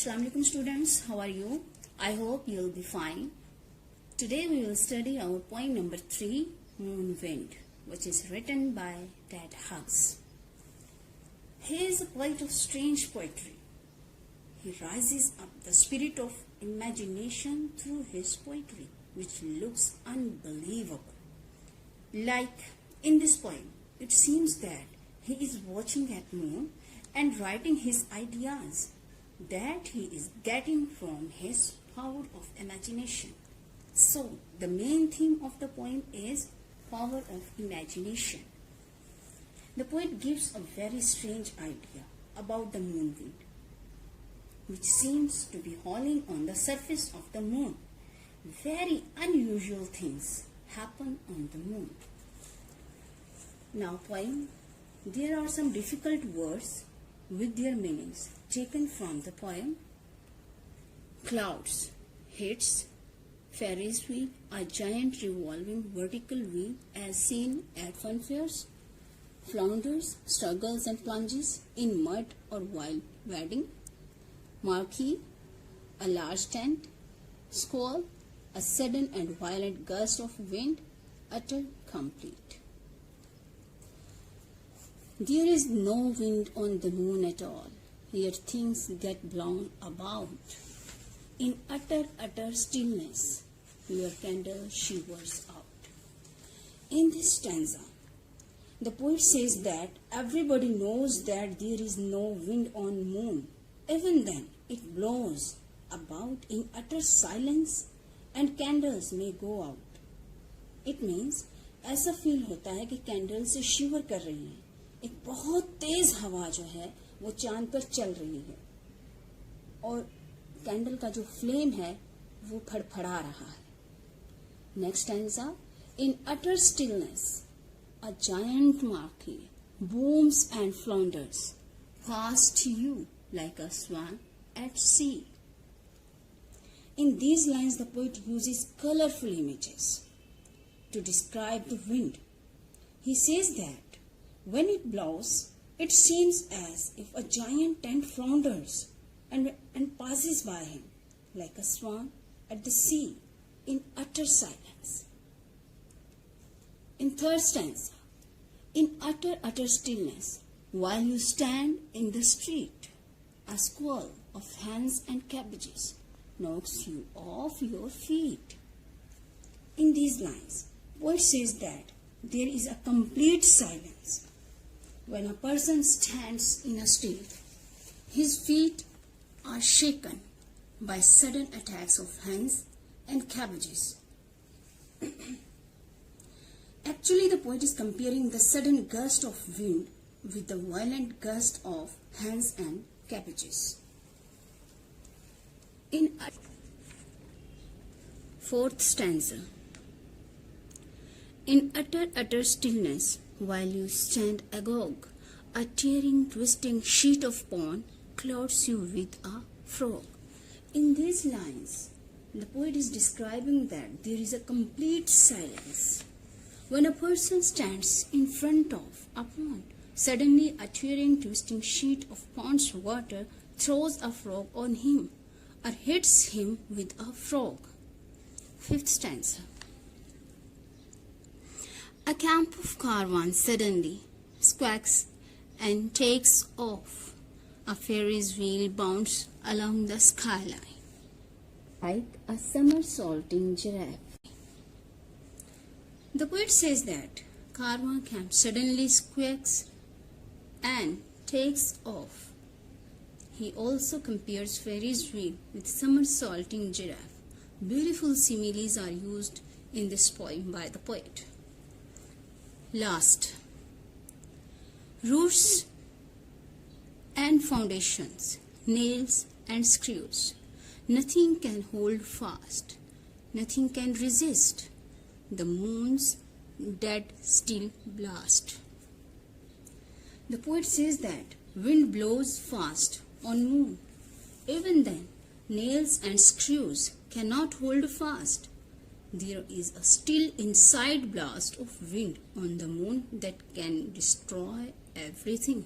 Assalamu alaikum students, how are you? I hope you'll be fine. Today we will study our poem number 3, Moon Wind, which is written by Ted Hughes. He is a poet of strange poetry. He rises up the spirit of imagination through his poetry, which looks unbelievable. Like in this poem, it seems that he is watching at moon and writing his ideas that he is getting from his power of imagination. So, the main theme of the poem is power of imagination. The poet gives a very strange idea about the moon wind, which seems to be howling on the surface of the moon. Very unusual things happen on the moon. Now, poem, there are some difficult words with their meanings taken from the poem. Clouds hits Ferris wheel, a giant revolving vertical wheel as seen at fun fairs. Flounders, struggles and plunges in mud or while wading. Marquee, a large tent. Squall, a sudden and violent gust of wind. Utter complete. There is no wind on the moon at all, yet things get blown about. In utter stillness, your candle shivers out. In this stanza, the poet says that everybody knows that there is no wind on moon. Even then, it blows about in utter silence and candles may go out. It means ऐसा feel होता है कि candle से शिवर कर रही है. एक बहुत तेज हवा जो है वो चांद पर चल रही है और कैंडल का जो फ्लेम है वो फड़फड़ा रहा है. Next stanza. In utter stillness a giant marquee booms and flounders past you like a swan at sea. In these lines, the poet uses colorful images to describe the wind. He says that when it blows, it seems as if a giant tent flounders and passes by him like a swan at the sea in utter silence. In third stanza, in utter stillness, while you stand in the street, a squall of hens and cabbages knocks you off your feet. In these lines, poet says that there is a complete silence. When a person stands in a street, his feet are shaken by sudden attacks of hens and cabbages. Actually, the poet is comparing the sudden gust of wind with the violent gust of hens and cabbages. In fourth stanza, in utter stillness, while you stand agog, a tearing, twisting sheet of pond clouds you with a frog. In these lines, the poet is describing that there is a complete silence. When a person stands in front of a pond, suddenly a tearing, twisting sheet of pond's water throws a frog on him or hits him with a frog. Fifth stanza. A camp of caravans suddenly squawks and takes off. A Ferris wheel bounds along the skyline like a somersaulting giraffe. The poet says that caravan camp suddenly squawks and takes off. He also compares Ferris wheel with somersaulting giraffe. Beautiful similes are used in this poem by the poet. Last, roots and foundations, nails and screws. Nothing can hold fast, nothing can resist the moon's dead still blast. The poet says that wind blows fast on moon. Even then, nails and screws cannot hold fast. There is a still inside blast of wind on the moon that can destroy everything.